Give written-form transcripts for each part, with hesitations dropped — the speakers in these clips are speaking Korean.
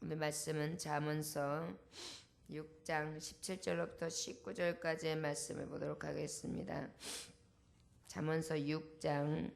오늘 말씀은 잠언서 6장 17절로부터 19절까지의 말씀을 보도록 하겠습니다. 잠언서 6장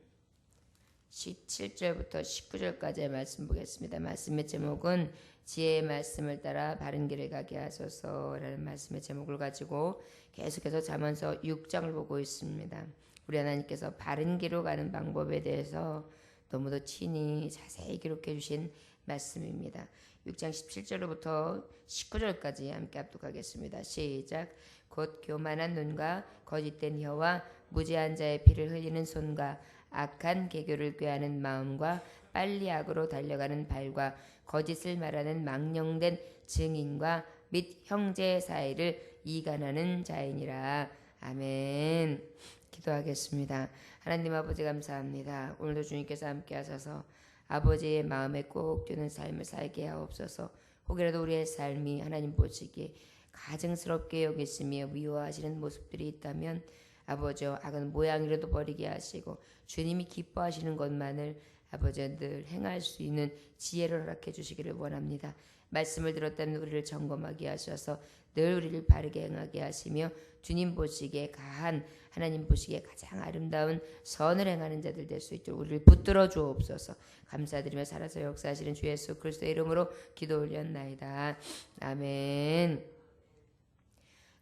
17절부터 19절까지의 말씀 보겠습니다. 말씀의 제목은 지혜의 말씀을 따라 바른 길을 가게 하소서라는 말씀의 제목을 가지고 계속해서 잠언서 6장을 보고 있습니다. 우리 하나님께서 바른 길로 가는 방법에 대해서 너무도 친히 자세히 기록해 주신 말씀입니다. 6장 17절로부터 19절까지 함께 합독하겠습니다. 시작. 곧 교만한 눈과 거짓된 혀와 무지한 자의 피를 흘리는 손과 악한 계교를 꾀하는 마음과 빨리 악으로 달려가는 발과 거짓을 말하는 망령된 증인과 및 형제 사이를 이간하는 자이니라. 아멘. 기도하겠습니다. 하나님 아버지 감사합니다. 오늘도 주님께서 함께 하셔서 아버지의 마음에 꼭 드는 삶을 살게 하옵소서. 혹이라도 우리의 삶이 하나님 보시기에 가증스럽게 여기시며 미워하시는 모습들이 있다면 아버지 악은 모양이라도 버리게 하시고 주님이 기뻐하시는 것만을 아버지 늘 행할 수 있는 지혜를 허락해 주시기를 원합니다. 말씀을 들었다는 우리를 점검하게 하셔서 늘 우리를 바르게 행하게 하시며 주님 보시기에 가한 하나님 보시기에 가장 아름다운 선을 행하는 자들 될 수 있도록 우리를 붙들어 주옵소서. 감사드리며 살아서 역사하시는 주 예수 그리스도의 이름으로 기도 올렸나이다. 아멘.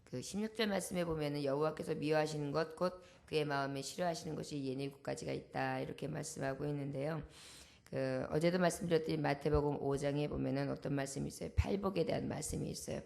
그 16절 말씀에 보면은 여호와께서 미워하시는 것 곧 그의 마음에 싫어하시는 것이 예니 7가지가 있다 이렇게 말씀하고 있는데요. 어제도 말씀드렸더니 마태복음 5장에 보면은 어떤 말씀이 있어요. 팔복에 대한 말씀이 있어요.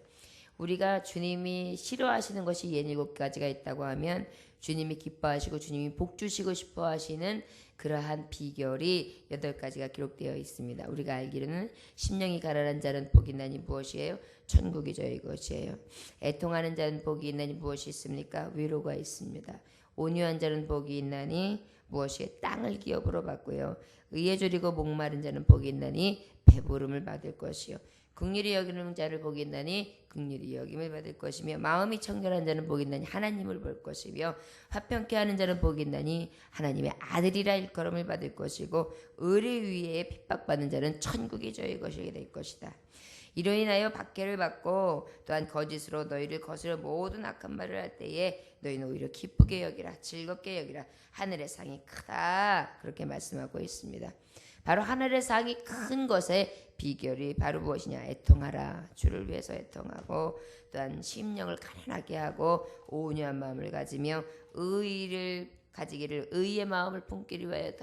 우리가 주님이 싫어하시는 것이 예니 7가지가 있다고 하면 주님이 기뻐하시고 주님이 복 주시고 싶어 하시는 그러한 비결이 8가지가 기록되어 있습니다. 우리가 알기로는 심령이 가난한 자는 복이 있나니 무엇이에요? 천국이 저희 것이에요. 애통하는 자는 복이 있나니 무엇이 있습니까? 위로가 있습니다. 온유한 자는 복이 있나니 무엇이에요? 땅을 기업으로 받고요. 의에 졸이고 목마른 자는 복이 있나니 배부름을 받을 것이요. 긍휼히 여기는 자를 복이 있나니 긍휼히 여김을 받을 것이며 마음이 청결한 자는 복이 있나니 하나님을 볼 것이며 화평케 하는 자는 복이 있나니 하나님의 아들이라 일컬음을 받을 것이고 의를 위해 핍박받는 자는 천국이 저희 것이 될 것이다. 이로 인하여 박해를 받고 또한 거짓으로 너희를 거스려 모든 악한 말을 할 때에 너희는 오히려 기쁘게 여기라 즐겁게 여기라 하늘의 상이 크다 그렇게 말씀하고 있습니다. 바로 하늘의 상이 큰 것의 비결이 바로 무엇이냐? 애통하라. 주를 위해서 애통하고 또한 심령을 가난하게 하고 온유한 마음을 가지며 의를 가지기를 의의 마음을 품기를 위하여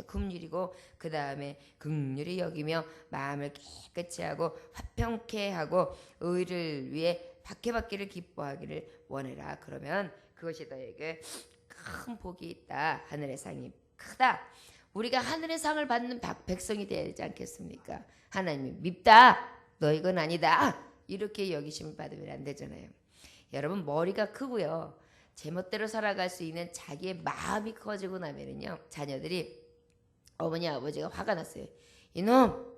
긍휼이고 그 다음에 긍휼히 여기며 마음을 깨끗이 하고 화평케 하고 의를 위해 박해받기를 기뻐하기를 원해라. 그러면 그것이 너에게 큰 복이 있다. 하늘의 상이 크다. 우리가 하늘의 상을 받는 백성이 되어야 되지 않겠습니까? 하나님이 밉다. 너 이건 아니다. 이렇게 여기심을 받으면 안 되잖아요. 여러분 머리가 크고요. 제멋대로 살아갈 수 있는 자기의 마음이 커지고 나면은요. 자녀들이 어머니 아버지가 화가 났어요. 이놈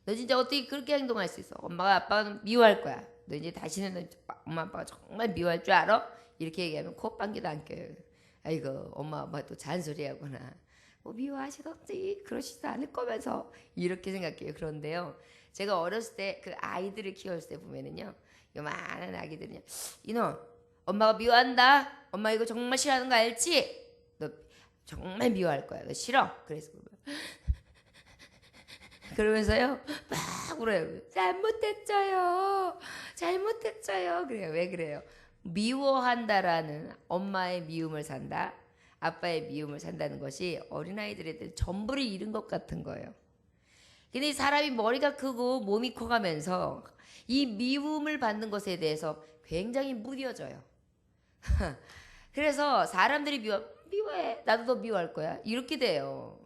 너 진짜 어떻게 그렇게 행동할 수 있어? 엄마가 아빠가 미워할 거야. 너 이제 다시는 엄마 아빠가 정말 미워할 줄 알아? 이렇게 얘기하면 콧방귀도 안 껴요. 아이고 엄마 아빠 또 잔소리하구나. 뭐 미워하시던지 그러시지도 않을 거면서 이렇게 생각해요. 그런데요. 제가 어렸을 때 그 아이들을 키웠을 때 보면은요. 요만한 아기들은요. 이놈 엄마가 미워한다. 엄마 이거 정말 싫어하는 거 알지? 너 정말 미워할 거야. 너 싫어. 그래서 그러면서요. 막 울어요. 잘못했어요. 그래요. 왜 그래요? 미워한다라는 엄마의 미움을 산다. 아빠의 미움을 산다는 것이 어린아이들의 전부를 잃은 것 같은 거예요. 근데 사람이 머리가 크고 몸이 커가면서 이 미움을 받는 것에 대해서 굉장히 무뎌져요. 그래서 사람들이 미워해. 나도 너 미워할 거야. 이렇게 돼요.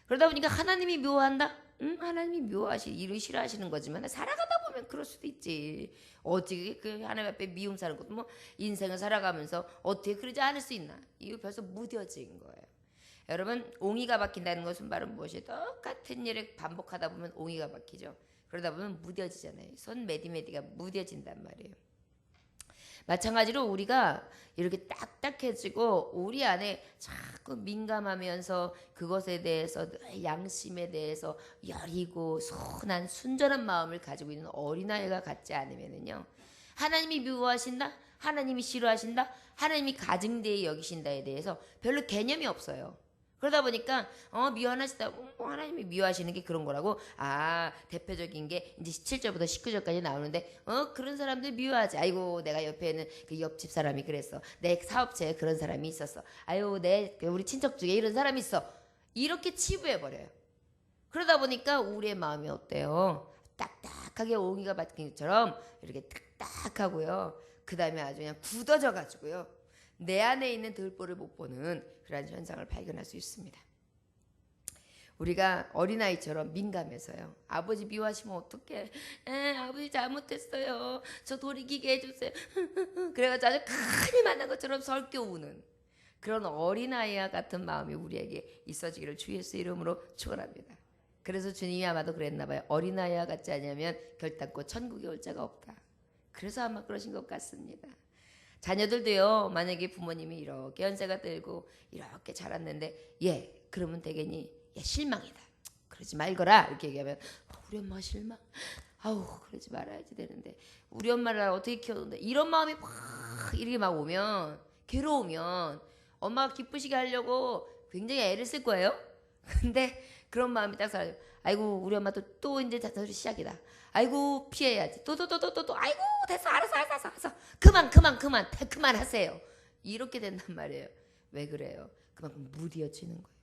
그러다 보니까 하나님이 미워한다? 하나님이 이를 싫어하시는 거지만 살아가다 보면 그럴 수도 있지. 어떻게 그 하나님 앞에 미움 사는 것도 뭐 인생을 살아가면서 어떻게 그러지 않을 수 있나? 이거 벌써 무뎌진 거예요. 여러분 옹이가 박힌다는 것은 바로 무엇이에요? 똑같은 일을 반복하다 보면 옹이가 박히죠. 그러다 보면 무뎌지잖아요. 손 메디메디가 무뎌진단 말이에요. 마찬가지로 우리가 이렇게 딱딱해지고 우리 안에 자꾸 민감하면서 그것에 대해서 양심에 대해서 여리고 선한 순전한 마음을 가지고 있는 어린아이가 같지 않으면은요, 하나님이 미워하신다, 하나님이 싫어하신다, 하나님이 가증되이 여기신다에 대해서 별로 개념이 없어요. 그러다 보니까 미워하시다, 하나님이 미워하시는 게 그런 거라고. 대표적인 게 이제 17절부터 19절까지 나오는데 그런 사람들 미워하지. 아이고, 내가 옆에 있는 그 옆집 사람이 그랬어, 내 사업체에 그런 사람이 있었어, 아유, 우리 친척 중에 이런 사람이 있어, 이렇게 치부해 버려요. 그러다 보니까 우리의 마음이 어때요? 딱딱하게 옹이가 박힌 것처럼 이렇게 딱딱하고요, 그 다음에 아주 그냥 굳어져 가지고요, 내 안에 있는 들보를 못 보는 그런 현상을 발견할 수 있습니다. 우리가 어린아이처럼 민감해서요, 아버지 미워하시면 어떡해, 아버지 잘못했어요, 저 돌이키게 해주세요 그래가지고 아주 큰일 만난 것처럼 설교 우는 그런 어린아이와 같은 마음이 우리에게 있어지기를 주 예수 이름으로 축원합니다. 그래서 주님이 아마도 그랬나 봐요. 어린아이와 같지 않으면 결단코 천국에 올 자가 없다. 그래서 아마 그러신 것 같습니다. 자녀들도요, 만약에 부모님이 이렇게 연세가 들고 이렇게 자랐는데 그러면 되겠니? 실망이다, 그러지 말거라, 이렇게 얘기하면 우리 엄마 실망? 아우, 그러지 말아야지 되는데 우리 엄마를 어떻게 키웠는데, 이런 마음이 막 이렇게 막 오면, 괴로우면 엄마가 기쁘시게 하려고 굉장히 애를 쓸 거예요. 근데 그런 마음이 딱 사라져. 아이고, 우리 엄마도 또 이제 자살이 시작이다, 아이고 피해야지, 또 아이고 됐어, 알았어, 그만하세요, 이렇게 된단 말이에요. 왜 그래요? 그만큼 무뎌지는 거예요.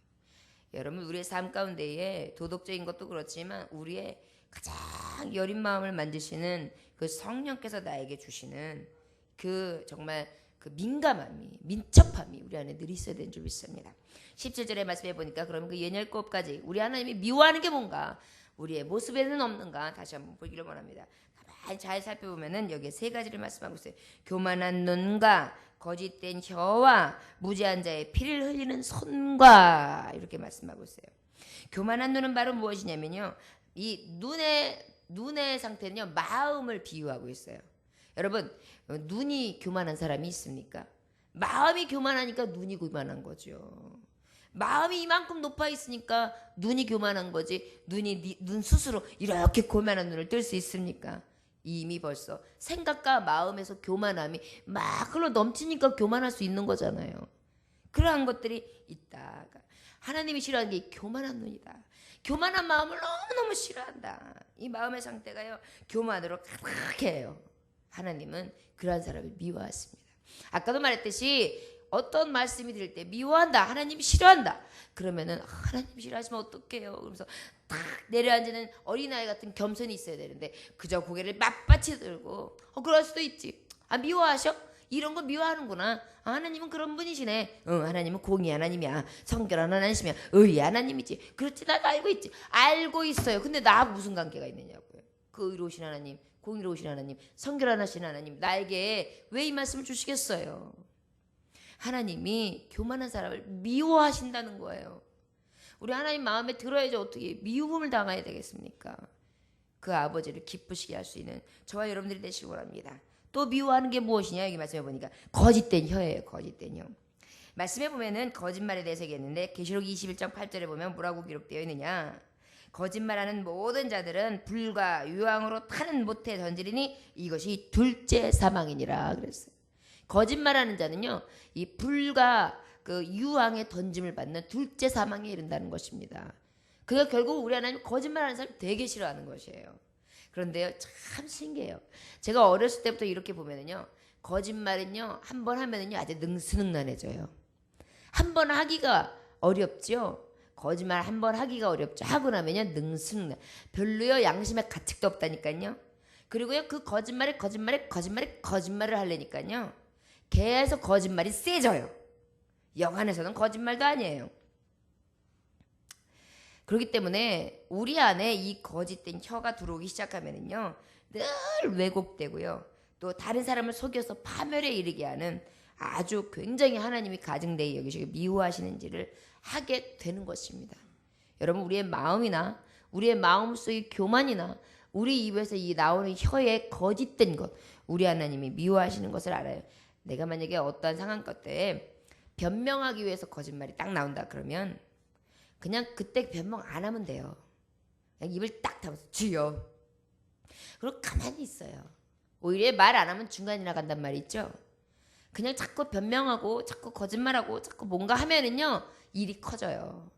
여러분, 우리의 삶 가운데에 도덕적인 것도 그렇지만 우리의 가장 여린 마음을 만드시는 그 성령께서 나에게 주시는 그 정말 그 민감함이, 민첩함이 우리 안에 늘 있어야 되는 줄 믿습니다. 17절의 말씀해 보니까 그러면 그 예열법까지 우리 하나님이 미워하는 게 뭔가, 우리의 모습에는 없는가 다시 한번 보기를 원합니다. 가만히 잘 살펴보면은 여기에 세 가지를 말씀하고 있어요. 교만한 눈과 거짓된 혀와 무지한 자의 피를 흘리는 손과, 이렇게 말씀하고 있어요. 교만한 눈은 바로 무엇이냐면요, 이 눈의 상태는요, 마음을 비유하고 있어요. 여러분, 눈이 교만한 사람이 있습니까? 마음이 교만하니까 눈이 교만한 거죠. 마음이 이만큼 높아 있으니까 눈이 교만한 거지, 눈 스스로 이렇게 교만한 눈을 뜰 수 있습니까? 이미 벌써 생각과 마음에서 교만함이 막 흘러 넘치니까 교만할 수 있는 거잖아요. 그러한 것들이 있다. 하나님이 싫어하는 게 교만한 눈이다. 교만한 마음을 너무너무 싫어한다. 이 마음의 상태가요, 교만으로 가득해요. 하나님은 그러한 사람을 미워하십니다. 아까도 말했듯이 어떤 말씀이 들을 때 미워한다, 하나님이 싫어한다, 그러면은 하나님 싫어하시면 어떡해요? 그러면서 딱 내려앉는 어린아이 같은 겸손이 있어야 되는데 그저 고개를 빳빳이 들고 그럴 수도 있지. 미워하셔? 이런 거 미워하는구나. 하나님은 그런 분이시네. 하나님은 공의 하나님이야, 성결한 하나님이야, 의의 하나님이지. 그렇지, 나도 알고 있지. 알고 있어요. 근데 나하고 무슨 관계가 있느냐고요. 그 의로우신 하나님, 공의로우신 하나님, 성결하신 하나님, 나에게 왜 이 말씀을 주시겠어요? 하나님이 교만한 사람을 미워하신다는 거예요. 우리 하나님 마음에 들어야지 어떻게 미움을 당해야 되겠습니까? 그 아버지를 기쁘시게 할 수 있는 저와 여러분들이 되시기 원합니다. 또 미워하는 게 무엇이냐, 여기 말씀해 보니까 거짓된 혀예요. 거짓된 혀. 말씀해 보면은 거짓말에 대해서 얘기했는데 계시록 21장 8절에 보면 뭐라고 기록되어 있느냐, 거짓말하는 모든 자들은 불과 유황으로 타는 못에 던지리니 이것이 둘째 사망이니라 그랬어요. 거짓말하는 자는요, 이 불과 그 유황에 던짐을 받는 둘째 사망에 이른다는 것입니다. 그러니까 결국 우리 하나님 거짓말하는 사람 되게 싫어하는 것이에요. 그런데요, 참 신기해요. 제가 어렸을 때부터 이렇게 보면은요, 거짓말은요, 한 번 하면은요 아주 능수능란해져요. 한 번 하기가 어렵죠. 거짓말 한 번 하기가 어렵죠. 하고 나면요 능수능란, 별로요 양심에 가책도 없다니까요. 그리고요 그 거짓말을 하려니까요 계속 거짓말이 세져요. 영안에서는 거짓말도 아니에요. 그렇기 때문에 우리 안에 이 거짓된 혀가 들어오기 시작하면은요 늘 왜곡되고요, 또 다른 사람을 속여서 파멸에 이르게 하는 아주 굉장히 하나님이 가증되이 여기시고 미워하시는지를 하게 되는 것입니다. 여러분, 우리의 마음이나 우리의 마음속의 교만이나 우리 입에서 이 나오는 혀의 거짓된 것, 우리 하나님이 미워하시는 것을 알아요. 내가 만약에 어떠한 상황 때에 변명하기 위해서 거짓말이 딱 나온다 그러면 그냥 그때 변명 안 하면 돼요. 그냥 입을 딱 닫아서 주여. 그리고 가만히 있어요. 오히려 말 안 하면 중간이 나간단 말이 있죠. 그냥 자꾸 변명하고 자꾸 거짓말하고 자꾸 뭔가 하면은요 일이 커져요.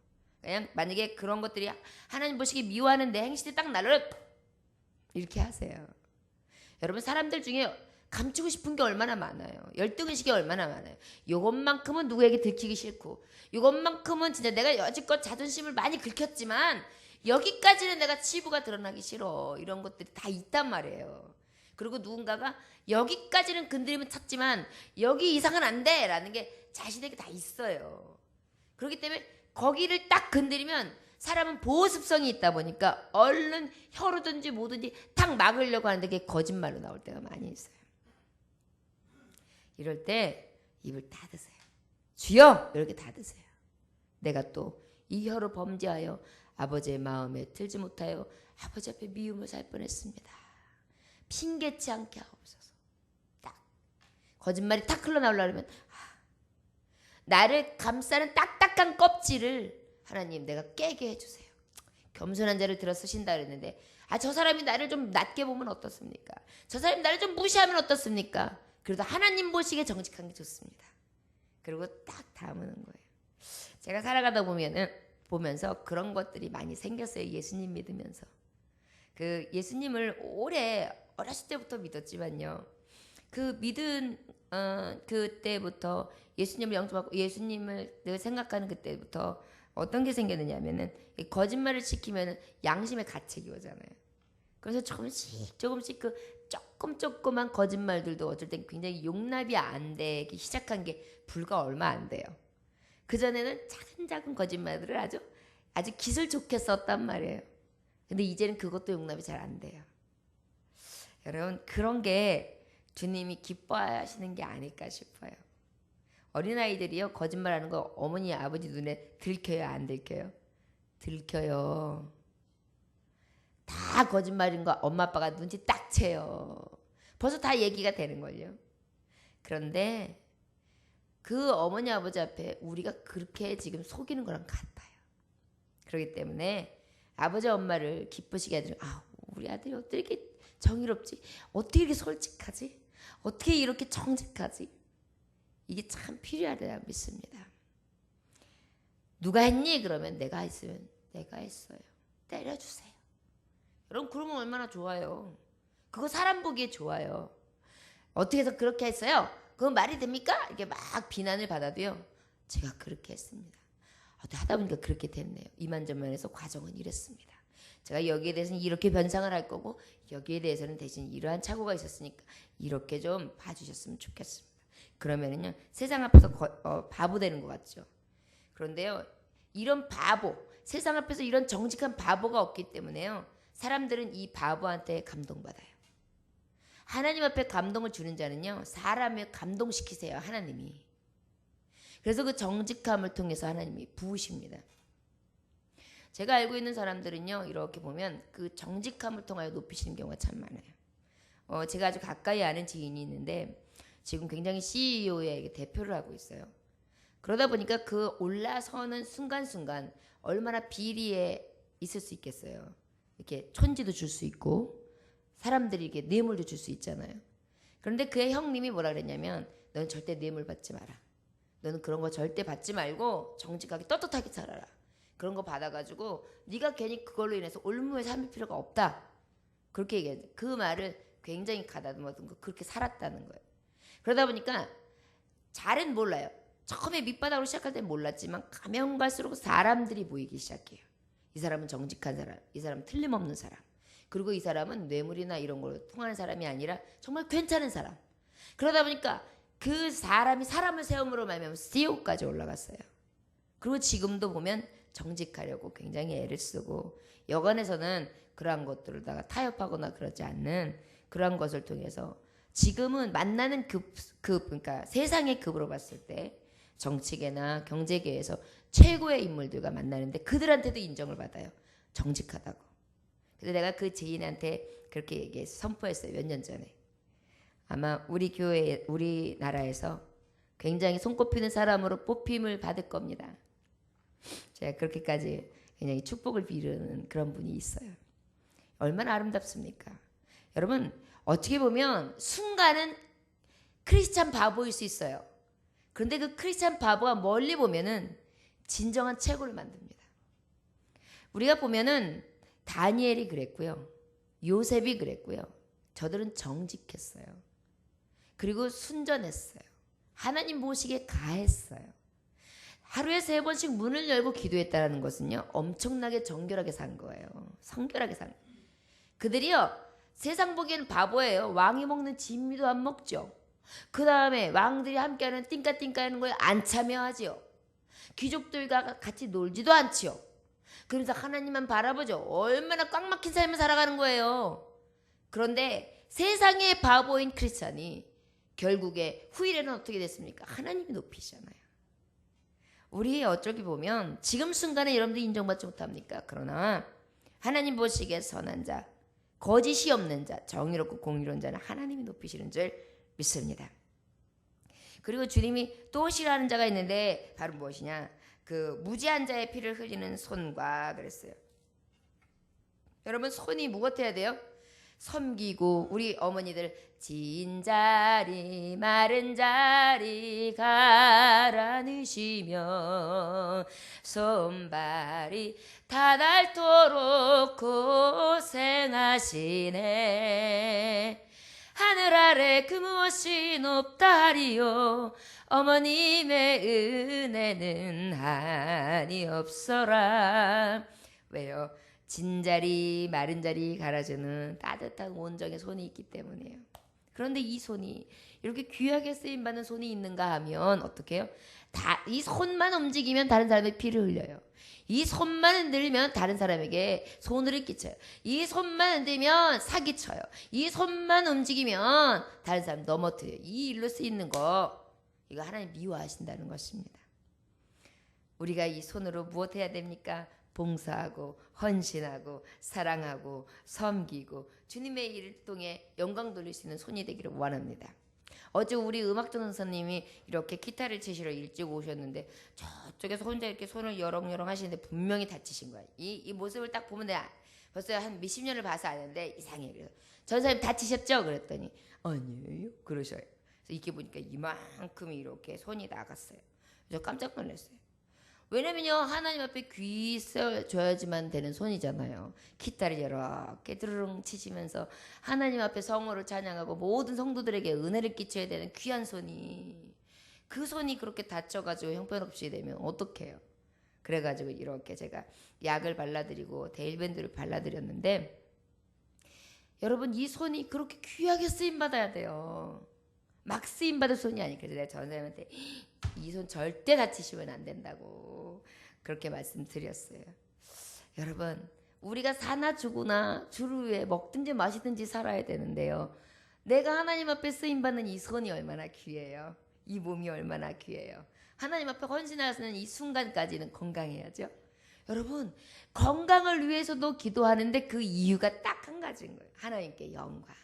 그냥 만약에 그런 것들이 하나님 보시기 미워하는 내 행실이 딱 나를 이렇게 하세요. 여러분 사람들 중에 감추고 싶은 게 얼마나 많아요. 열등의식이 얼마나 많아요. 요것만큼은 누구에게 들키기 싫고 요것만큼은 진짜 내가 여지껏 자존심을 많이 긁혔지만 여기까지는 내가 치부가 드러나기 싫어. 이런 것들이 다 있단 말이에요. 그리고 누군가가 여기까지는 건드리면 찾지만 여기 이상은 안 돼 라는 게 자신에게 다 있어요. 그렇기 때문에 거기를 딱 건드리면 사람은 보호습성이 있다 보니까 얼른 혀로든지 뭐든지 탁 막으려고 하는데 그게 거짓말로 나올 때가 많이 있어요. 이럴 때 입을 닫으세요. 주여! 이렇게 닫으세요. 내가 또 이 혀로 범죄하여 아버지의 마음에 들지 못하여 아버지 앞에 미움을 살 뻔했습니다. 핑계치 않게 하옵소서. 딱 거짓말이 탁 흘러나오려면 나를 감싸는 딱딱한 껍질을 하나님 내가 깨게 해주세요. 겸손한 자를 들어 쓰신다 그랬는데 저 사람이 나를 좀 낮게 보면 어떻습니까? 저 사람이 나를 좀 무시하면 어떻습니까? 그래도 하나님 보시기에 정직한 게 좋습니다. 그리고 딱 담는 거예요. 제가 살아가다 보면서 그런 것들이 많이 생겼어요. 예수님 믿으면서. 그 예수님을 오래 어렸을 때부터 믿었지만요. 그 믿은 그때부터 예수님을 영접하고 예수님을 늘 생각하는 그때부터 어떤 게 생겼느냐면은 거짓말을 시키면은 양심의 가책이 오잖아요. 그래서 조금씩 그 조금만 거짓말들도 어쩔 땐 굉장히 용납이 안 되기 시작한 게 불과 얼마 안 돼요. 그전에는 작은 거짓말들을 아주 기술 좋게 썼단 말이에요. 근데 이제는 그것도 용납이 잘 안 돼요. 여러분 그런 게 주님이 기뻐하시는 게 아닐까 싶어요. 어린아이들이요 거짓말하는 거 어머니 아버지 눈에 들켜요 안 들켜요? 들켜요. 다 거짓말인 거 엄마 아빠가 눈치 딱 채요. 벌써 다 얘기가 되는걸요. 그런데 그 어머니 아버지 앞에 우리가 그렇게 지금 속이는 거랑 같아요. 그렇기 때문에 아버지 엄마를 기쁘시게 해주는 우리 아들이 어떻게 이렇게 정의롭지? 어떻게 이렇게 솔직하지? 어떻게 이렇게 정직하지? 이게 참 필요하다 믿습니다. 누가 했니? 그러면 내가 했으면 내가 했어요. 때려주세요. 여러분 그러면 얼마나 좋아요. 그거 사람 보기에 좋아요. 어떻게 해서 그렇게 했어요? 그건 말이 됩니까? 이렇게 막 비난을 받아도요. 제가 그렇게 했습니다. 하다 보니까 그렇게 됐네요. 이만저만해서 과정은 이랬습니다. 제가 여기에 대해서는 이렇게 변상을 할 거고 여기에 대해서는 대신 이러한 착오가 있었으니까 이렇게 좀 봐주셨으면 좋겠습니다. 그러면은요 세상 앞에서 바보 되는 것 같죠. 그런데요 이런 바보 세상 앞에서 이런 정직한 바보가 없기 때문에요 사람들은 이 바보한테 감동받아요. 하나님 앞에 감동을 주는 자는요 사람을 감동시키세요. 하나님이. 그래서 그 정직함을 통해서 하나님이 부으십니다. 제가 알고 있는 사람들은요 이렇게 보면 그 정직함을 통하여 높이시는 경우가 참 많아요. 제가 아주 가까이 아는 지인이 있는데 지금 굉장히 CEO의 대표를 하고 있어요. 그러다 보니까 그 올라서는 순간순간 얼마나 비리에 있을 수 있겠어요. 이렇게 촌지도 줄 수 있고 사람들이 이렇게 뇌물도 줄 수 있잖아요. 그런데 그의 형님이 뭐라 그랬냐면 너는 절대 뇌물 받지 마라. 너는 그런 거 절대 받지 말고 정직하게 떳떳하게 살아라. 그런 거 받아가지고 네가 괜히 그걸로 인해서 올무에 삼을 필요가 없다. 그렇게 얘기해요. 그 말을 굉장히 가다듬어둔 거 그렇게 살았다는 거예요. 그러다 보니까 잘은 몰라요. 처음에 밑바닥으로 시작할 때는 몰랐지만 가면 갈수록 사람들이 보이기 시작해요. 이 사람은 정직한 사람, 이 사람은 틀림없는 사람. 그리고 이 사람은 뇌물이나 이런 걸로 통하는 사람이 아니라 정말 괜찮은 사람. 그러다 보니까 그 사람이 사람을 세움으로 말미암아 CEO까지 올라갔어요. 그리고 지금도 보면 정직하려고 굉장히 애를 쓰고 여관에서는 그러한 것들을 타협하거나 그러지 않는 그러한 것을 통해서 지금은 만나는 그러니까 세상의 급으로 봤을 때 정치계나 경제계에서 최고의 인물들과 만나는데 그들한테도 인정을 받아요. 정직하다고. 그래서 내가 그 지인한테 그렇게 얘기해서 선포했어요. 몇 년 전에. 아마 우리 교회, 우리나라에서 굉장히 손꼽히는 사람으로 뽑힘을 받을 겁니다. 제가 그렇게까지 굉장히 축복을 비르는 그런 분이 있어요. 얼마나 아름답습니까? 여러분, 어떻게 보면 순간은 크리스찬 바보일 수 있어요. 그런데 그 크리스찬 바보가 멀리 보면은 진정한 최고를 만듭니다. 우리가 보면은 다니엘이 그랬고요. 요셉이 그랬고요. 저들은 정직했어요. 그리고 순전했어요. 하나님 모시기에 가했어요. 하루에 3번씩 문을 열고 기도했다는 것은요. 엄청나게 정결하게 산 거예요. 성결하게 산 거예요. 그들이요. 세상 보기에는 바보예요. 왕이 먹는 진미도 안 먹죠. 그 다음에 왕들이 함께하는 띵까띵까 하는 거에 안 참여하지요. 귀족들과 같이 놀지도 않지요. 그러면서 하나님만 바라보죠. 얼마나 꽉 막힌 삶을 살아가는 거예요. 그런데 세상의 바보인 크리스찬이 결국에 후일에는 어떻게 됐습니까? 하나님이 높이시잖아요. 우리 어쩌기 보면 지금 순간에 여러분들이 인정받지 못합니까? 그러나 하나님 보시기에 선한 자, 거짓이 없는 자, 정의롭고 공의로운 자는 하나님이 높이시는 줄 믿습니다. 그리고 주님이 또 싫어하는 자가 있는데 바로 무엇이냐? 그 무지한 자의 피를 흘리는 손과 그랬어요. 여러분 손이 무엇해야 돼요? 섬기고 우리 어머니들 진 자리 마른 자리 가라 넣으시며 손발이 다 닳도록 고생하시네. 하늘 아래 그 무엇이 높다리요 어머님의 은혜는 한이 없어라. 왜요? 진자리 마른 자리 갈아주는 따뜻한 온정의 손이 있기 때문이에요. 그런데 이 손이 이렇게 귀하게 쓰임받는 손이 있는가 하면 어떻게 해요? 이 손만 움직이면 다른 사람의 피를 흘려요. 이 손만 흔들면 다른 사람에게 손해를 끼쳐요. 이 손만 흔들면 사기쳐요. 이 손만 움직이면 다른 사람 넘어뜨려요. 이 일로 쓰이는 거 이거 하나님 미워하신다는 것입니다. 우리가 이 손으로 무엇 해야 됩니까? 봉사하고 헌신하고 사랑하고 섬기고 주님의 일을 통해 영광 돌릴 수 있는 손이 되기를 원합니다. 어제 우리 음악전 선생님이 이렇게 기타를 치시러 일찍 오셨는데 저쪽에서 혼자 이렇게 손을 여렁여렁 하시는데 분명히 다치신 거야. 이 모습을 딱 보면 내가 벌써 한 몇십 년을 봐서 아는데 이상해. 그래서 전 선생님 다치셨죠? 그랬더니 아니에요 그러셔요. 그래서 이렇게 보니까 이만큼이 이렇게 손이 나갔어요. 그래서 깜짝 놀랐어요. 왜냐면요 하나님 앞에 귀 써줘야지만 되는 손이잖아요. 기타를 이렇게 드르릉 치시면서 하나님 앞에 성호를 찬양하고 모든 성도들에게 은혜를 끼쳐야 되는 귀한 손이 그 손이 그렇게 다쳐가지고 형편없이 되면 어떡해요. 그래가지고 이렇게 제가 약을 발라드리고 데일밴드를 발라드렸는데 여러분 이 손이 그렇게 귀하게 쓰임받아야 돼요. 막 쓰임받을 손이 아니에요. 그래서 내가 전 선생님한테 이 손 절대 다치시면 안 된다고 그렇게 말씀드렸어요. 여러분 우리가 사나 죽으나 주를 위해 먹든지 마시든지 살아야 되는데요. 내가 하나님 앞에 쓰임받는 이 손이 얼마나 귀해요. 이 몸이 얼마나 귀해요. 하나님 앞에 헌신하시는 이 순간까지는 건강해야죠. 여러분 건강을 위해서도 기도하는데 그 이유가 딱 한 가지인 거예요. 하나님께 영광.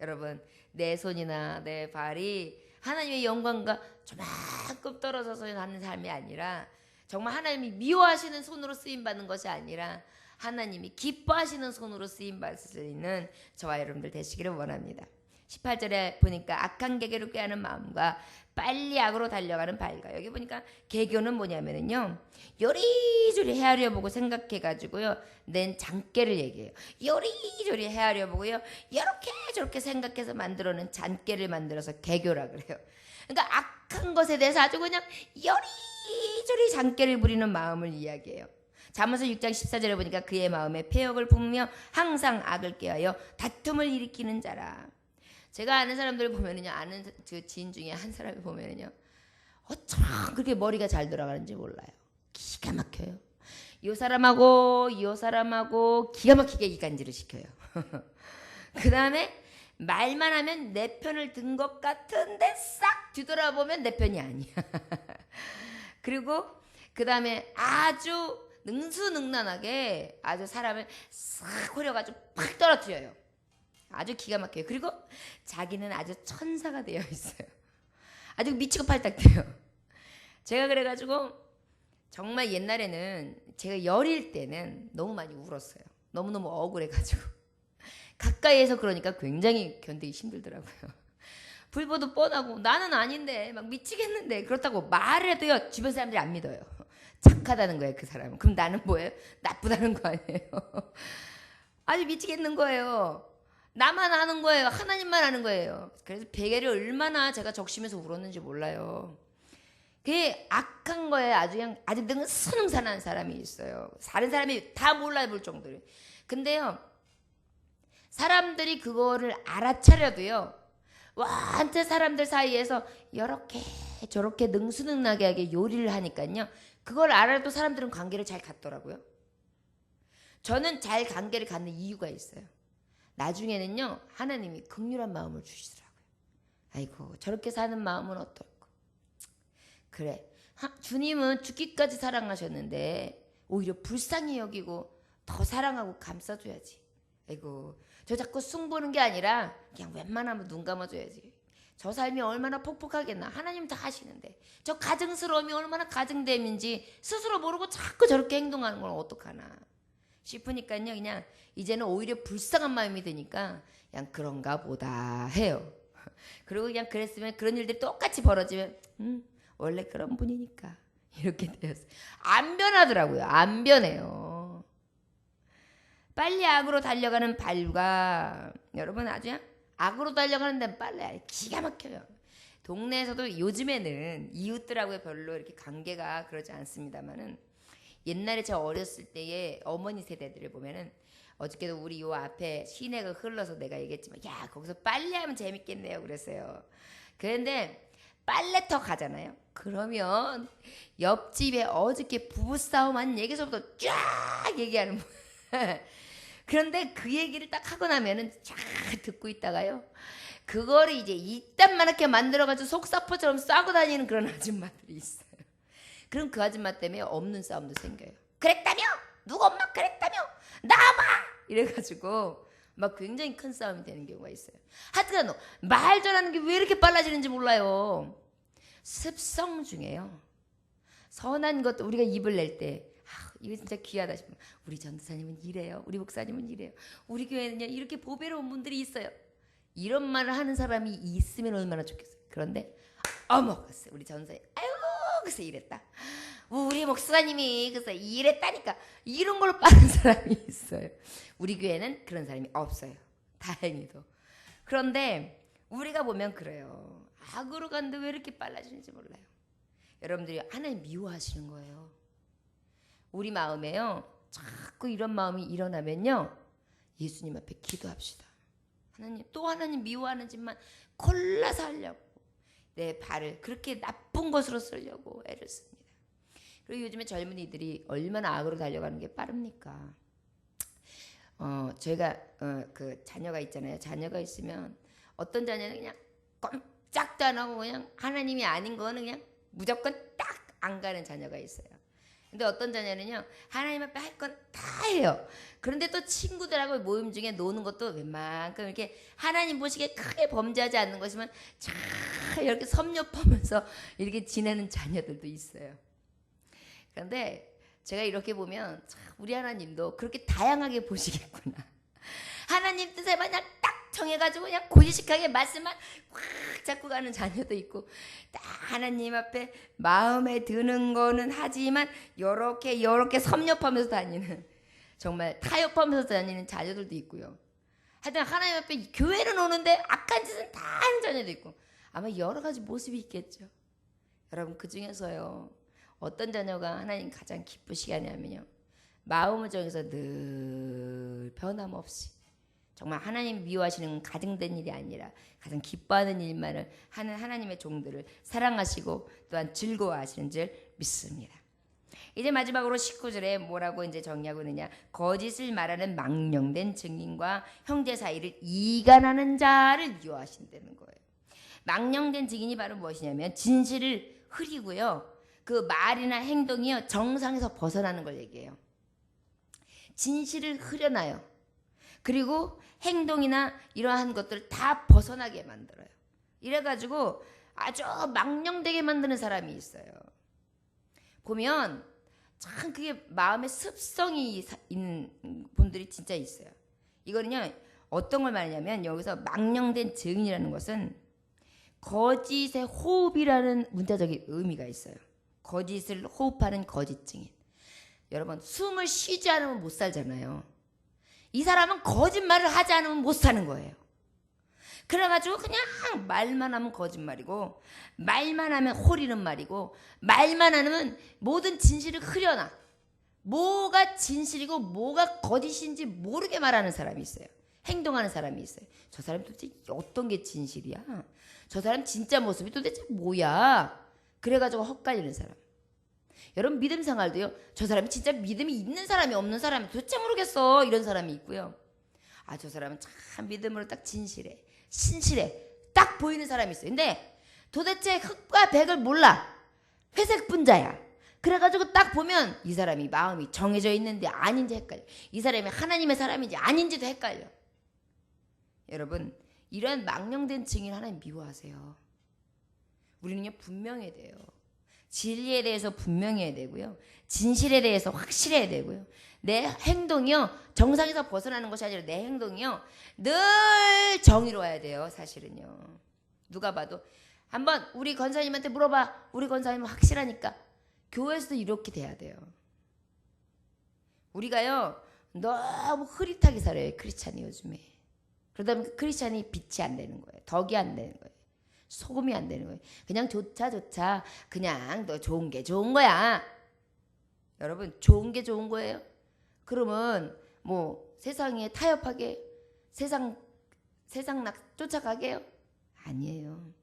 여러분 내 손이나 내 발이 하나님의 영광과 조만큼 떨어져서 하는 삶이 아니라 정말 하나님이 미워하시는 손으로 쓰임받는 것이 아니라 하나님이 기뻐하시는 손으로 쓰임받을 수 있는 저와 여러분들 되시기를 원합니다. 18절에 보니까 악한 계교를 꾀하는 마음과 빨리 악으로 달려가는 발과 여기 보니까 계교는 뭐냐면요 요리조리 헤아려보고 생각해가지고요 낸 잔꾀를 얘기해요. 요리조리 헤아려보고요 이렇게 저렇게 생각해서 만들어낸 잔꾀를 만들어서 계교라 그래요. 그러니까 악한 것에 대해서 아주 그냥 요리조리 잔꾀를 부리는 마음을 이야기해요. 잠언서 6장 14절에 보니까 그의 마음에 패역을 품으며 항상 악을 꾀하여 다툼을 일으키는 자라. 제가 아는 사람들을 보면은요, 아는 그 지인 중에 한 사람을 보면은요, 어쩜 그렇게 머리가 잘 돌아가는지 몰라요. 기가 막혀요. 이 사람하고 기가 막히게 이간질을 시켜요. 그 다음에 말만 하면 내 편을 든 것 같은데 싹 뒤돌아보면 내 편이 아니야. 그리고 그 다음에 아주 능수능란하게 아주 사람을 싹 호려가지고 팍 떨어뜨려요. 아주 기가 막혀요. 그리고 자기는 아주 천사가 되어 있어요. 아주 미치고 팔딱 뛰어요. 제가 그래가지고 정말 옛날에는 제가 열일 때는 너무 많이 울었어요. 너무너무 억울해가지고. 가까이에서 그러니까 굉장히 견디기 힘들더라고요. 불보도 뻔하고 나는 아닌데 막 미치겠는데 그렇다고 말을 해도요 주변 사람들이 안 믿어요. 착하다는 거예요 그 사람은. 그럼 나는 뭐예요? 나쁘다는 거 아니에요. 아주 미치겠는 거예요. 나만 아는 거예요. 하나님만 아는 거예요. 그래서 베개를 얼마나 제가 적시면서 울었는지 몰라요. 그게 악한 거예요. 아주 그냥 아주 능수능란한 사람이 있어요. 다른 사람이 다 몰라볼 정도로. 근데요 사람들이 그거를 알아차려도요 완전 사람들 사이에서 이렇게 저렇게 능수능란하게 요리를 하니까요 그걸 알아도 사람들은 관계를 잘 갖더라고요. 저는 잘 관계를 갖는 이유가 있어요. 나중에는요 하나님이 긍휼한 마음을 주시더라고요. 아이고 저렇게 사는 마음은 어떨까. 그래 주님은 죽기까지 사랑하셨는데 오히려 불쌍히 여기고 더 사랑하고 감싸줘야지. 아이고 저 자꾸 승부는 게 아니라 그냥 웬만하면 눈 감아줘야지. 저 삶이 얼마나 폭폭하겠나. 하나님 다 하시는데 저 가증스러움이 얼마나 가증됨인지 스스로 모르고 자꾸 저렇게 행동하는 건 어떡하나 싶으니까요. 그냥 이제는 오히려 불쌍한 마음이 드니까 그냥 그런가 보다 해요. 그리고 그냥 그랬으면 그런 일들이 똑같이 벌어지면 원래 그런 분이니까 이렇게 되었어요. 안 변하더라고요. 안 변해요. 빨리 악으로 달려가는 발과 여러분 아주 악으로 달려가는 데는 빨리 기가 막혀요. 동네에서도 요즘에는 이웃들하고 별로 이렇게 관계가 그러지 않습니다만은 옛날에 저 어렸을 때의 어머니 세대들을 보면은 어저께도 우리 요 앞에 시내가 흘러서 내가 얘기했지만 야 거기서 빨래하면 재밌겠네요 그랬어요. 그런데 빨래터 가잖아요. 그러면 옆집에 어저께 부부싸움 한 얘기서부터 쫙 얘기하는 그런데 그 얘기를 딱 하고 나면은 쫙 듣고 있다가요. 그거를 이제 이딴만하게 만들어가지고 속사포처럼 싸고 다니는 그런 아줌마들이 있어요. 그럼 그 아줌마 때문에 없는 싸움도 생겨요. 그랬다며? 누구 엄마 그랬다며? 나와봐! 이래가지고 막 굉장히 큰 싸움이 되는 경우가 있어요. 하여튼 말 전하는 게 왜 이렇게 빨라지는지 몰라요. 습성 중에요. 선한 것도 우리가 입을 낼 때 이거 진짜 귀하다 싶으면 우리 전도사님은 이래요. 우리 목사님은 이래요. 우리 교회는요 이렇게 보배로운 분들이 있어요. 이런 말을 하는 사람이 있으면 얼마나 좋겠어요. 그런데 어머 글쎄 우리 전도사님 아유 글쎄 이랬다. 우리 목사님이 글쎄 이랬다니까. 이런 걸로 빠른 사람이 있어요. 우리 교회는 그런 사람이 없어요. 다행히도. 그런데 우리가 보면 그래요. 악으로 가는데 왜 이렇게 빨라지는지 몰라요. 여러분들이 하나님 미워하시는 거예요. 우리 마음에요 자꾸 이런 마음이 일어나면요 예수님 앞에 기도합시다. 하나님 또 하나님 미워하는 짓만 골라서 하려고 내 발을 그렇게 나쁜 것으로 쓰려고 애를 씁니다. 그리고 요즘에 젊은이들이 얼마나 악으로 달려가는 게 빠릅니까. 저희가 그 자녀가 있잖아요. 자녀가 있으면 어떤 자녀는 그냥 꼼짝도 안 하고 그냥 하나님이 아닌 거는 그냥 무조건 딱 안 가는 자녀가 있어요. 근데 어떤 자녀는요 하나님 앞에 할 건 다 해요. 그런데 또 친구들하고 모임 중에 노는 것도 웬만큼 이렇게 하나님 보시기에 크게 범죄하지 않는 것이면 잘 이렇게 섭렵하면서 이렇게 지내는 자녀들도 있어요. 그런데 제가 이렇게 보면 우리 하나님도 그렇게 다양하게 보시겠구나. 하나님 뜻에 그냥 딱 정해가지고 그냥 고지식하게 말씀만 확 잡고 가는 자녀도 있고 딱 하나님 앞에 마음에 드는 거는 하지만 요렇게 섭렵하면서 다니는 정말 타협하면서 다니는 자녀들도 있고요. 하여튼 하나님 앞에 교회는 오는데 악한 짓은 다 하는 자녀도 있고 아마 여러 가지 모습이 있겠죠. 여러분 그 중에서요 어떤 자녀가 하나님 가장 기쁘시게 하냐면요 마음을 정해서 늘 변함없이 정말 하나님 미워하시는 가증된 일이 아니라 가장 기뻐하는 일만을 하는 하나님의 종들을 사랑하시고 또한 즐거워하시는 줄 믿습니다. 이제 마지막으로 19절에 뭐라고 이제 정리하고 있느냐. 거짓을 말하는 망령된 증인과 형제 사이를 이간하는 자를 미워하신다는 거예요. 망령된 증인이 바로 무엇이냐면 진실을 흐리고요. 그 말이나 행동이요 정상에서 벗어나는 걸 얘기해요. 진실을 흐려놔요. 그리고 행동이나 이러한 것들을 다 벗어나게 만들어요. 이래가지고 아주 망령되게 만드는 사람이 있어요. 보면 참 그게 마음의 습성이 있는 분들이 진짜 있어요. 이거는요 어떤 걸 말하냐면 여기서 망령된 증인이라는 것은 거짓의 호흡이라는 문자적인 의미가 있어요. 거짓을 호흡하는 거짓 증인. 여러분 숨을 쉬지 않으면 못 살잖아요. 이 사람은 거짓말을 하지 않으면 못 사는 거예요. 그래가지고 그냥 말만 하면 거짓말이고 말만 하면 호리는 말이고 말만 하면 모든 진실을 흐려놔. 뭐가 진실이고 뭐가 거짓인지 모르게 말하는 사람이 있어요. 행동하는 사람이 있어요. 저 사람 도대체 어떤 게 진실이야? 저 사람 진짜 모습이 도대체 뭐야? 그래가지고 헛갈리는 사람. 여러분 믿음 생활도요. 저 사람이 진짜 믿음이 있는 사람이 없는 사람이 도대체 모르겠어. 이런 사람이 있고요. 아, 저 사람은 참 믿음으로 딱 진실해. 신실해. 딱 보이는 사람이 있어요. 근데 도대체 흑과 백을 몰라. 회색 분자야. 그래가지고 딱 보면 이 사람이 마음이 정해져 있는데 아닌지 헷갈려. 이 사람이 하나님의 사람인지 아닌지도 헷갈려. 여러분 이런 망령된 증인 하나님 미워하세요. 우리는요 분명해야 돼요. 진리에 대해서 분명해야 되고요. 진실에 대해서 확실해야 되고요. 내 행동이요 정상에서 벗어나는 것이 아니라 내 행동이요 늘 정의로워야 돼요. 사실은요. 누가 봐도 한번 우리 권사님한테 물어봐. 우리 권사님은 확실하니까. 교회에서도 이렇게 돼야 돼요. 우리가요 너무 흐릿하게 살아요. 크리스찬이 요즘에. 그러다 보니까 크리스찬이 빛이 안 되는 거예요. 덕이 안 되는 거예요. 소금이 안 되는 거예요. 그냥 좋자 그냥 너 좋은 게 좋은 거야. 여러분 좋은 게 좋은 거예요? 그러면 뭐 세상에 타협하게 세상 쫓아가게요? 아니에요.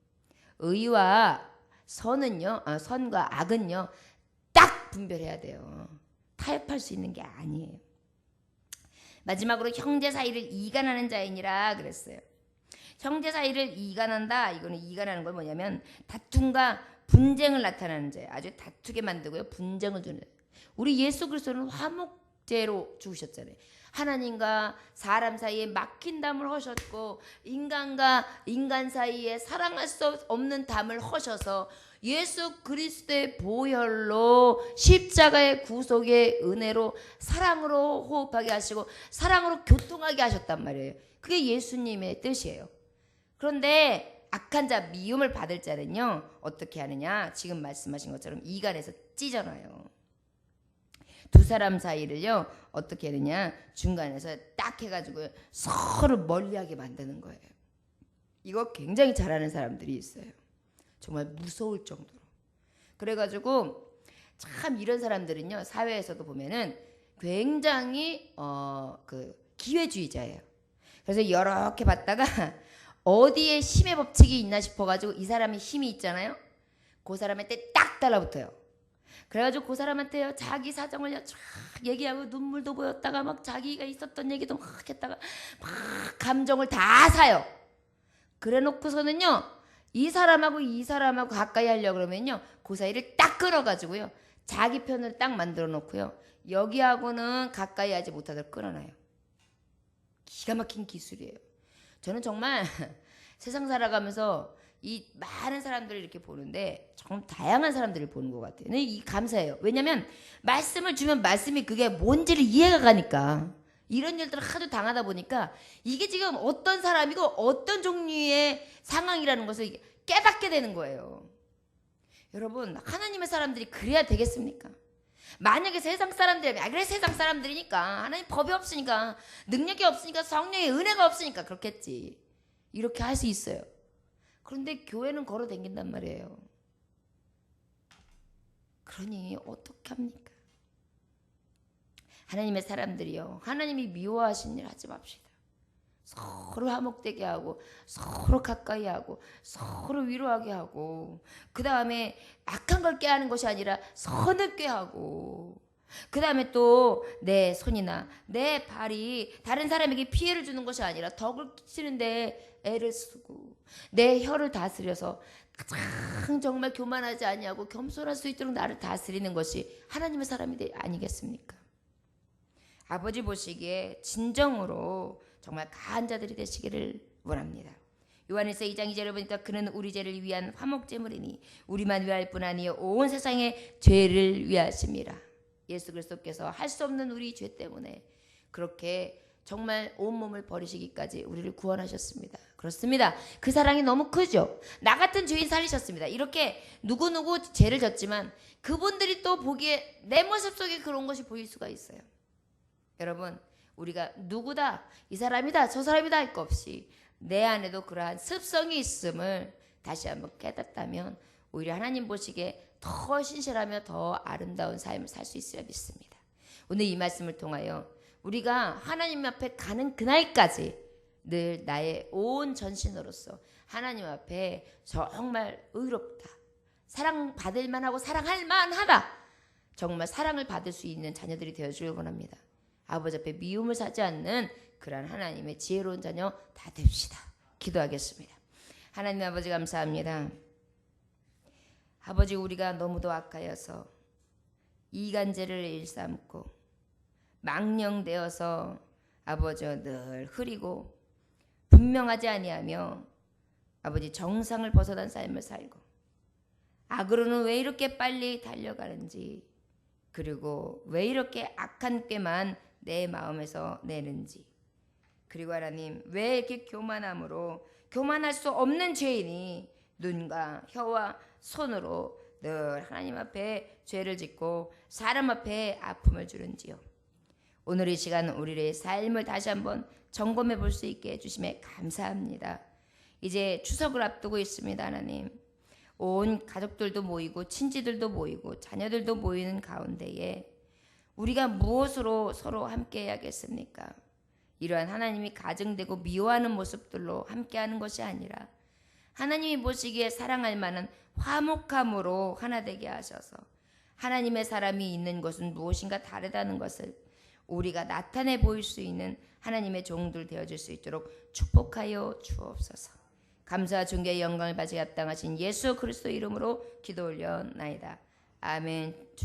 의와 선은요 선과 악은요 딱 분별해야 돼요. 타협할 수 있는 게 아니에요. 마지막으로 형제 사이를 이간하는 자이니라 그랬어요. 형제 사이를 이간한다. 이거는 이간하는 건 뭐냐면 다툼과 분쟁을 나타내는 자예요. 아주 다투게 만들고요. 분쟁을 주는 자예요. 우리 예수 그리스도는 화목제로 죽으셨잖아요. 하나님과 사람 사이에 막힌 담을 허셨고 인간과 인간 사이에 사랑할 수 없는 담을 허셔서 예수 그리스도의 보혈로 십자가의 구속의 은혜로 사랑으로 호흡하게 하시고 사랑으로 교통하게 하셨단 말이에요. 그게 예수님의 뜻이에요. 그런데 악한 자 미움을 받을 자는요 어떻게 하느냐? 지금 말씀하신 것처럼 이간에서 찢어놔요. 두 사람 사이를요 어떻게 하느냐? 중간에서 딱 해가지고 서로 멀리하게 만드는 거예요. 이거 굉장히 잘하는 사람들이 있어요. 정말 무서울 정도로. 그래가지고 참 이런 사람들은요 사회에서도 보면은 굉장히 기회주의자예요. 그래서 이렇게 봤다가 어디에 힘의 법칙이 있나 싶어가지고 이 사람이 힘이 있잖아요. 그 사람한테 딱 달라붙어요. 그래가지고 그 사람한테요 자기 사정을 쫙 얘기하고 눈물도 보였다가 막 자기가 있었던 얘기도 막 했다가 막 감정을 다 사요. 그래 놓고서는요 이 사람하고 가까이 하려고 그러면요 그 사이를 딱 끌어가지고요 자기 편을 딱 만들어 놓고요 여기하고는 가까이 하지 못하도록 끌어놔요. 기가 막힌 기술이에요. 저는 정말 세상 살아가면서 이 많은 사람들을 이렇게 보는데 정말 다양한 사람들을 보는 것 같아요. 근데 이 감사해요. 왜냐면 말씀을 주면 말씀이 그게 뭔지를 이해가 가니까. 이런 일들을 하도 당하다 보니까 이게 지금 어떤 사람이고 어떤 종류의 상황이라는 것을 깨닫게 되는 거예요. 여러분 하나님의 사람들이 그래야 되겠습니까? 만약에 세상 사람들이라면 그래 세상 사람들이니까 하나님 법이 없으니까 능력이 없으니까 성령의 은혜가 없으니까 그렇겠지. 이렇게 할 수 있어요. 그런데 교회는 걸어 다닌단 말이에요. 그러니 어떻게 합니까? 하나님의 사람들이요 하나님이 미워하신 일 하지 맙시다. 서로 화목되게 하고 서로 가까이 하고 서로 위로하게 하고 그 다음에 악한 걸 꾀하는 것이 아니라 선을 꾀하고 그 다음에 또 내 손이나 내 발이 다른 사람에게 피해를 주는 것이 아니라 덕을 끼치는데 애를 쓰고 내 혀를 다스려서 가장 정말 교만하지 아니하고 겸손할 수 있도록 나를 다스리는 것이 하나님의 사람이 아니겠습니까? 아버지 보시기에 진정으로 정말 가한 자들이 되시기를 원합니다. 요한일서 2장 2절을 보니까 그는 우리 죄를 위한 화목제물이니 우리만 위할 뿐 아니요 온 세상의 죄를 위하심이라. 예수 그리스도께서 할 수 없는 우리 죄 때문에 그렇게 정말 온몸을 버리시기까지 우리를 구원하셨습니다. 그렇습니다. 그 사랑이 너무 크죠. 나 같은 죄인 살리셨습니다. 이렇게 누구누구 죄를 졌지만 그분들이 또 보기에 내 모습 속에 그런 것이 보일 수가 있어요. 여러분, 우리가 누구다, 이 사람이다, 저 사람이다 할 것 없이 내 안에도 그러한 습성이 있음을 다시 한번 깨닫다면 오히려 하나님 보시기에 더 신실하며 더 아름다운 삶을 살 수 있으려 믿습니다. 오늘 이 말씀을 통하여 우리가 하나님 앞에 가는 그날까지 늘 나의 온 전신으로서 하나님 앞에 정말 의롭다, 사랑받을 만하고 사랑할 만하다, 정말 사랑을 받을 수 있는 자녀들이 되어주길 원합니다. 아버지 앞에 미움을 사지 않는 그러한 하나님의 지혜로운 자녀 다 됩시다. 기도하겠습니다. 하나님 아버지 감사합니다. 아버지, 우리가 너무도 악하여서 이간질을 일삼고 망령되어서 아버지 늘 흐리고 분명하지 아니하며 아버지 정상을 벗어난 삶을 살고 악으로는 왜 이렇게 빨리 달려가는지, 그리고 왜 이렇게 악한 꾀만 내 마음에서 내는지, 그리고 하나님 왜 이렇게 교만함으로 교만할 수 없는 죄인이 눈과 혀와 손으로 늘 하나님 앞에 죄를 짓고 사람 앞에 아픔을 주는지요. 오늘 이 시간 우리의 삶을 다시 한번 점검해 볼 수 있게 해주심에 감사합니다. 이제 추석을 앞두고 있습니다. 하나님, 온 가족들도 모이고 친지들도 모이고 자녀들도 모이는 가운데에 우리가 무엇으로 서로 함께 해야겠습니까? 이러한 하나님이 가증되고 미워하는 모습들로 함께하는 것이 아니라 하나님이 보시기에 사랑할 만한 화목함으로 하나 되게 하셔서 하나님의 사람이 있는 것은 무엇인가 다르다는 것을 우리가 나타내 보일 수 있는 하나님의 종들 되어줄 수 있도록 축복하여 주옵소서. 감사와 존귀의 영광을 받으시기 합당하신 예수 그리스도 이름으로 기도 올려나이다. 아멘.